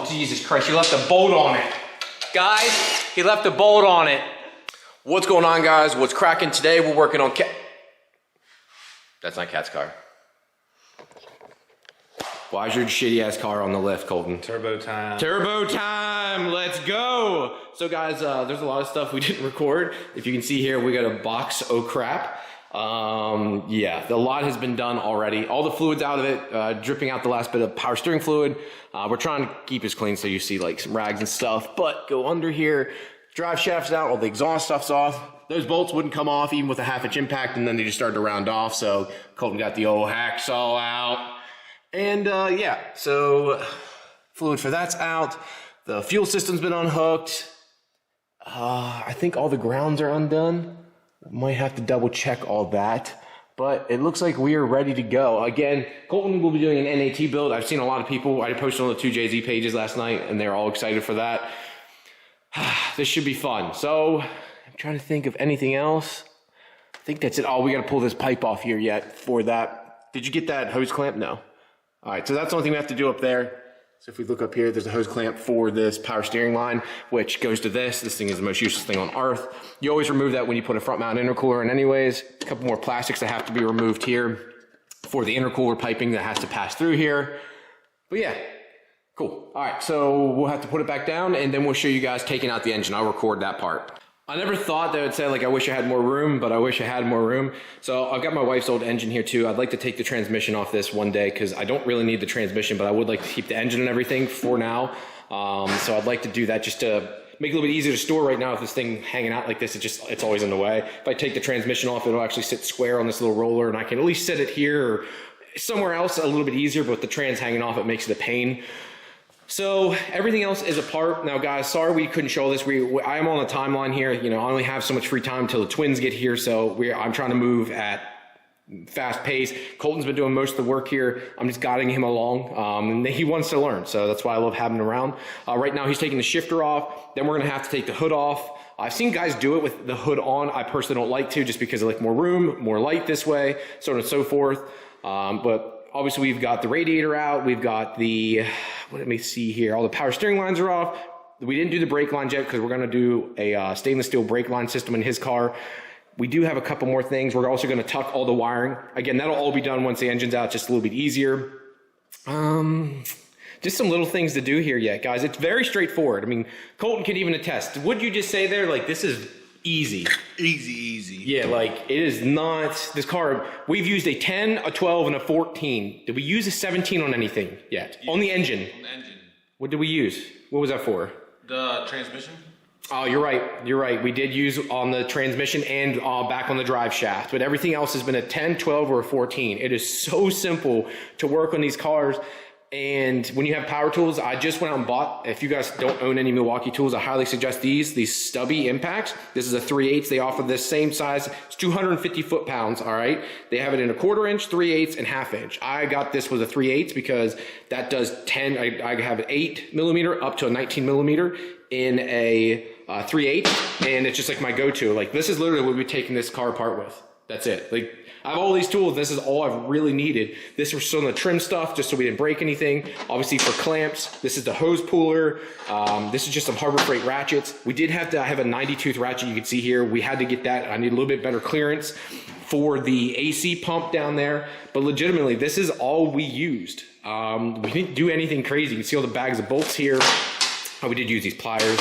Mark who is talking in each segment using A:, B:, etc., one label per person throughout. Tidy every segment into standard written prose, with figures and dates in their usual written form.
A: Jesus Christ, you left a bolt on it. Guys, he left a bolt on it.
B: What's going on, guys? What's cracking today? We're working on That's not Cat's car. Why is your shitty ass car on the lift, Colton?
C: Turbo time.
B: Turbo time, let's go. So guys, there's a lot of stuff we didn't record. If you can see here, we got a box, oh crap. Yeah, a lot has been done already. All the fluid's out of it, dripping out the last bit of power steering fluid. We're trying to keep this clean so you see like some rags and stuff, but go under here, drive shaft's out, all the exhaust stuff's off. Those bolts wouldn't come off even with a 1/2 inch impact, and then they just started to round off. So Colton got the old hacksaw out. And yeah, so fluid for that's out. The fuel system's been unhooked. I think all the grounds are undone. Might have to double check all that, but it looks like we are ready to go. Again, Colton will be doing an NAT build. I've seen a lot of people. I posted on the 2JZ pages last night, and they're all excited for that. This should be fun. So I'm trying to think of anything else. I think that's it. Oh, we got to pull this pipe off here yet for that. Did you get that hose clamp? No. All right, so that's the only thing we have to do up there. So if we look up here, there's a hose clamp for this power steering line, which goes to this. This thing is the most useless thing on earth. You always remove that when you put a front mount intercooler in anyways. A couple more plastics that have to be removed here for the intercooler piping that has to pass through here. But yeah, cool. All right, so we'll have to put it back down, and then we'll show you guys taking out the engine. I'll record that part. I never thought that it would say like I wish I had more room, but I wish I had more room. So I've got my wife's old engine here too. I'd like to take the transmission off this one day because I don't really need the transmission, but I would like to keep the engine and everything for now. So I'd like to do that just to make it a little bit easier to store. Right now, if this thing hanging out like this, it's always in the way. If I take the transmission off, it'll actually sit square on this little roller, and I can at least sit it here or somewhere else a little bit easier, but with the trans hanging off, it makes it a pain. So everything else is apart. Now guys, sorry we couldn't show this. I am on a timeline here. You know, I only have so much free time until the twins get here. So I'm trying to move at fast pace. Colton's been doing most of the work here. I'm just guiding him along. And he wants to learn. So that's why I love having him around. Right now he's taking the shifter off. Then we're gonna have to take the hood off. I've seen guys do it with the hood on. I personally don't like to, just because I like more room, more light this way, so on and so forth. But obviously we've got the radiator out. We've got the, let me see here. All the power steering lines are off. We didn't do the brake lines yet because we're going to do a stainless steel brake line system in his car. We do have a couple more things. We're also going to tuck all the wiring. Again, that'll all be done once the engine's out, just a little bit easier. Just some little things to do here yet, guys. It's very straightforward. I mean, Colton can even attest. What'd you just say there? Like, this is easy.
C: Easy.
B: Yeah, like it is not, this car, we've used a 10, a 12, and a 14. Did we use a 17 on anything yet? On the engine.
C: On the engine.
B: What did we use? What was that for?
C: The transmission.
B: Oh, you're right. We did use on the transmission and back on the drive shaft, but everything else has been a 10, 12, or a 14. It is so simple to work on these cars. And when you have power tools, I just went out and bought, if you guys don't own any Milwaukee tools, I highly suggest these stubby impacts. This is a 3/8. They offer this same size. It's 250 foot-pounds, all right? They have it in a 1/4 inch, 3/8, and 1/2 inch. I got this with a 3/8 because that does 10, I have an 8 millimeter up to a 19 millimeter in a 3/8, and it's just like my go-to. Like, this is literally what we're taking this car apart with. That's it. Like, I have all these tools. This is all I've really needed. This was some of the trim stuff, just so we didn't break anything. Obviously for clamps, this is the hose puller. This is just some Harbor Freight ratchets. We did have to have a 90 tooth ratchet. You can see here, we had to get that. I need a little bit better clearance for the AC pump down there. But legitimately, this is all we used. We didn't do anything crazy. You can see all the bags of bolts here. We did use these pliers.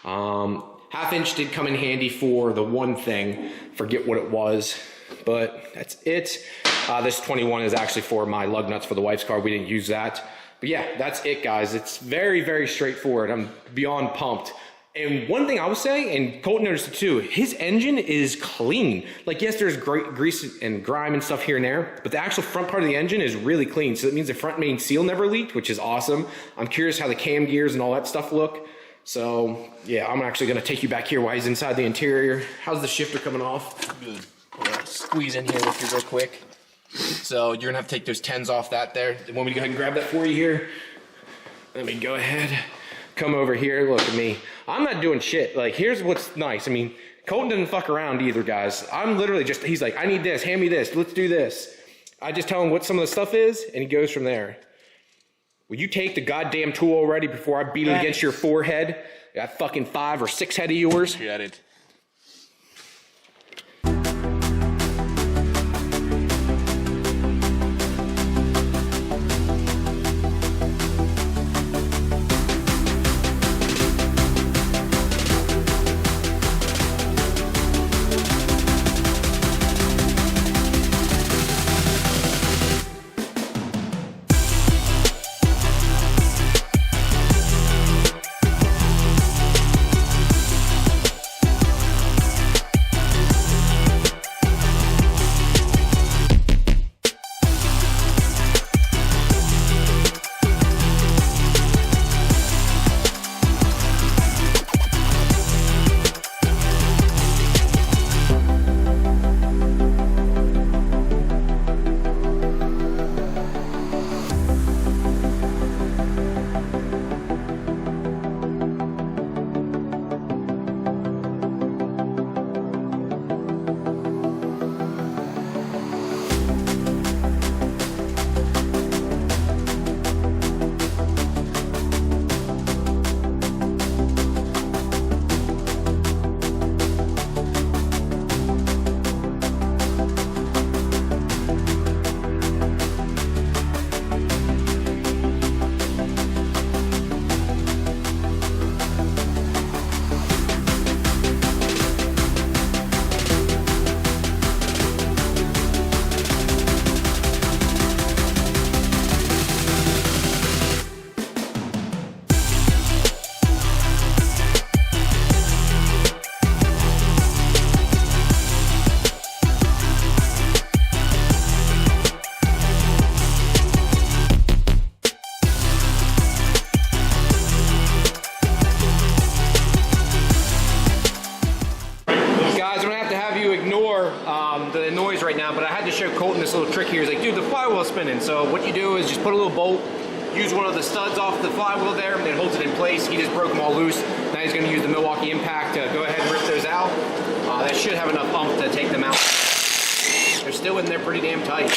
B: 1/2 inch did come in handy for the one thing. Forget what it was, but that's it. This 21 is actually for my lug nuts for the wife's car. We didn't use that. But yeah, that's it, guys. It's very, very straightforward. I'm beyond pumped. And one thing I would say, and Colton noticed it too, his engine is clean. Like, yes, there's great grease and grime and stuff here and there, but the actual front part of the engine is really clean. So that means the front main seal never leaked, which is awesome. I'm curious how the cam gears and all that stuff look. So yeah, I'm actually gonna take you back here while he's inside the interior. How's the shifter coming off?
C: Good.
B: Squeeze in here with you real quick. So you're gonna have to take those 10s off that there. You want me to go ahead and grab that for you here? Let me go ahead, come over here, look at me. I'm not doing shit. Like, here's what's nice. I mean, Colton didn't fuck around either, guys. I'm literally just, he's like, I need this, hand me this, let's do this. I just tell him what some of the stuff is, and he goes from there. Will you take the goddamn tool already before I beat it against your forehead? That fucking 5 or 6 head of yours.
C: Got it.
B: The noise right now, but I had to show Colton this little trick here. He's like, dude, the flywheel's spinning. So what you do is just put a little bolt, use one of the studs off the flywheel there, and it holds it in place. He just broke them all loose. Now he's going to use the Milwaukee Impact to go ahead and rip those out. That should have enough bump to take them out. They're still in there pretty damn tight.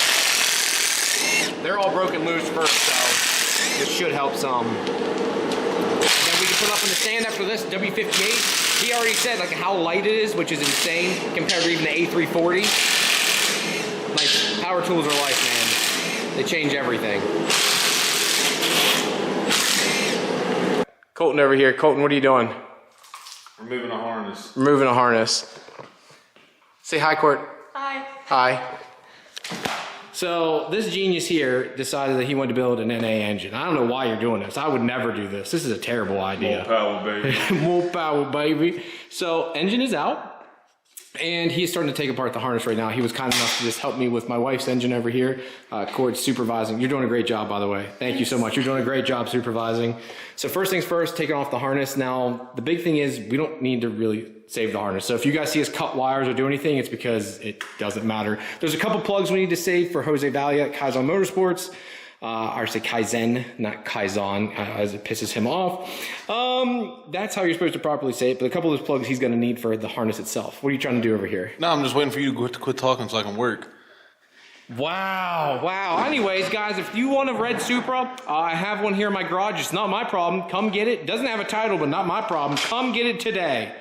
B: They're all broken loose first, so this should help some. And then we can put up in the stand after this W58. He already said like how light it is, which is insane compared to even the A340. Like, power tools are life, man. They change everything. Colton over here. Colton, what are you doing?
C: Removing a harness.
B: Removing a harness. Say hi, Court.
D: Hi.
B: Hi. So this genius here decided that he wanted to build an NA engine. I don't know why you're doing this. I would never do this. This is a terrible idea.
C: More power, baby.
B: More power, baby. So engine is out, and he's starting to take apart the harness right now. He was kind enough to just help me with my wife's engine over here. Court's supervising. You're doing a great job, by the way. Thank you so much. You're doing a great job supervising. So first things first, taking off the harness. Now, the big thing is we don't need to really save the harness. So if you guys see us cut wires or do anything, it's because it doesn't matter. There's a couple plugs we need to save for Jose Valia at Kaizen Motorsports. I say Kaizen, not Kaizen, as it pisses him off. That's how you're supposed to properly say it, but a couple of those plugs he's gonna need for the harness itself. What are you trying to do over here?
C: No, I'm just waiting for you to quit talking so I can work.
B: Wow, wow. Anyways, guys, if you want a red Supra, I have one here in my garage. It's not my problem. Come get it. Doesn't have a title, but not my problem. Come get it today.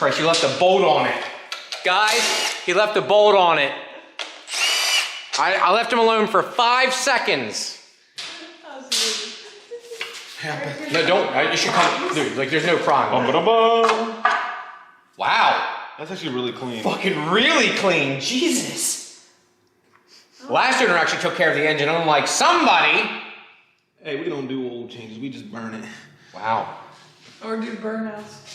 A: Christ, you left a bolt on it. Guys, he left a bolt on it. I left him alone for 5 seconds. No, don't. You should come. Dude, like, there's no problem. Wow.
C: That's actually really clean.
A: Fucking really clean. Jesus. Last owner actually took care of the engine. I'm like, somebody.
C: Hey, we don't do oil changes. We just burn it.
A: Wow.
D: Or do burnouts.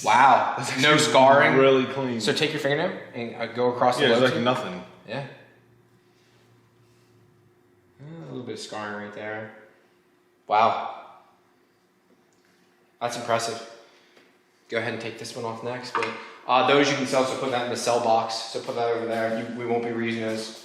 A: Wow. No scarring.
C: Really clean.
A: So take your fingernail and go across the
C: yeah,
A: lobe.
C: it's like nothing.
A: Yeah. A little bit of scarring right there. Wow. That's impressive. Go ahead and take this one off next, but those you can sell, so put that in the sell box. So put that over there. We won't be reusing those.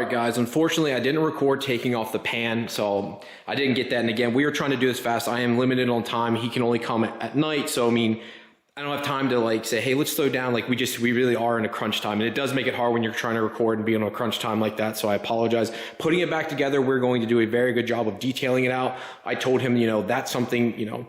A: Guys, unfortunately, I didn't record taking off the pan, so I didn't get that. And again, we were trying to do this fast. I am limited on time. He can only come at night, so I mean, I don't have time to like say, hey, let's slow down. Like we really are in a crunch time, and it does make it hard when you're trying to record and be on a crunch time like that. So I apologize. Putting it back together, we're going to do a very good job of detailing it out. I told him, that's something,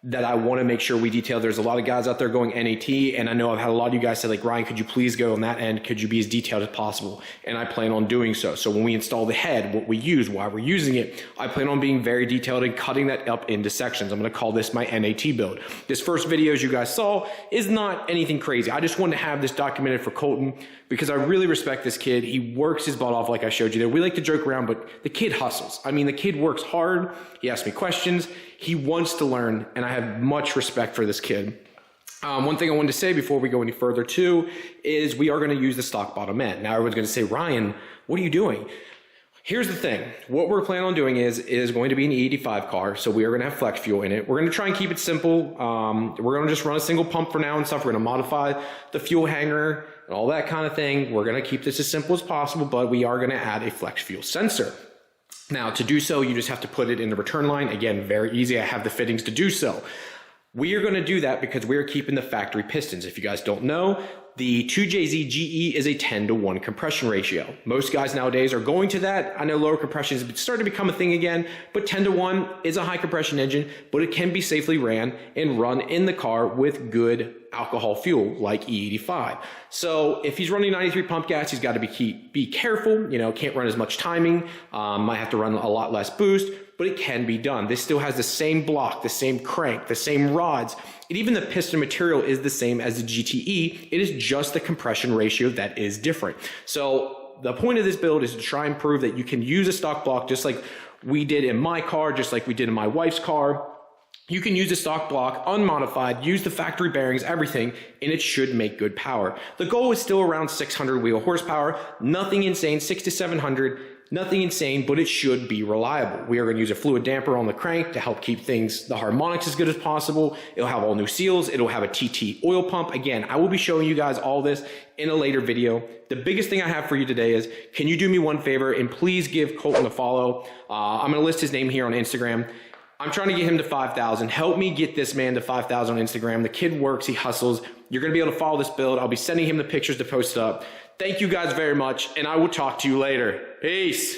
A: that I want to make sure we detail. There's a lot of guys out there going NAT, and I know I've had a lot of you guys say like, Ryan, could you please go on that end? Could you be as detailed as possible? And I plan on doing so. So when we install the head, what we use, why we're using it, I plan on being very detailed and cutting that up into sections. I'm going to call this my NAT build. This first video, as you guys saw, is not anything crazy. I just wanted to have this documented for Colton because I really respect this kid. He works his butt off like I showed you there. We like to joke around, but the kid hustles. I mean, the kid works hard. He asks me questions. He wants to learn, and I have much respect for this kid. One thing I wanted to say before we go any further too is we are going to use the stock bottom end. Now everyone's going to say, Ryan, what are you doing? Here's the thing. What we're planning on doing is going to be an E85 car, so we are going to have flex fuel in it. We're going to try and keep it simple. We're going to just run a single pump for now and stuff. We're going to modify the fuel hanger and all that kind of thing. We're going to keep this as simple as possible, but we are going to add a flex fuel sensor. Now, to do so, you just have to put it in the return line. Again, very easy. I have the fittings to do so. We are going to do that because we are keeping the factory pistons. If you guys don't know, the 2JZ GE is a 10-to-1 compression ratio. Most guys nowadays are going to that. I know lower compression is starting to become a thing again, but 10-to-1 is a high compression engine, but it can be safely ran and run in the car with good alcohol fuel like E85. So if he's running 93 pump gas, he's got to be careful, can't run as much timing, might have to run a lot less boost, but it can be done. This still has the same block, the same crank, the same rods, and even the piston material is the same as the GTE. It is just the compression ratio that is different. So the point of this build is to try and prove that you can use a stock block just like we did in my car, just like we did in my wife's car. You can use a stock block, unmodified, use the factory bearings, everything, and it should make good power. The goal is still around 600 wheel horsepower, nothing insane, 600 to 700, nothing insane, but it should be reliable. We are going to use a fluid damper on the crank to help keep the harmonics as good as possible. It'll have all new seals. It'll have a TT oil pump. Again, I will be showing you guys all this in a later video. The biggest thing I have for you today is, can you do me one favor and please give Colton a follow? I'm going to list his name here on Instagram. I'm trying to get him to 5,000. Help me get this man to 5,000 on Instagram. The kid works, he hustles. You're going to be able to follow this build. I'll be sending him the pictures to post up.
B: thank you guys very much, and I will talk to you later. Peace.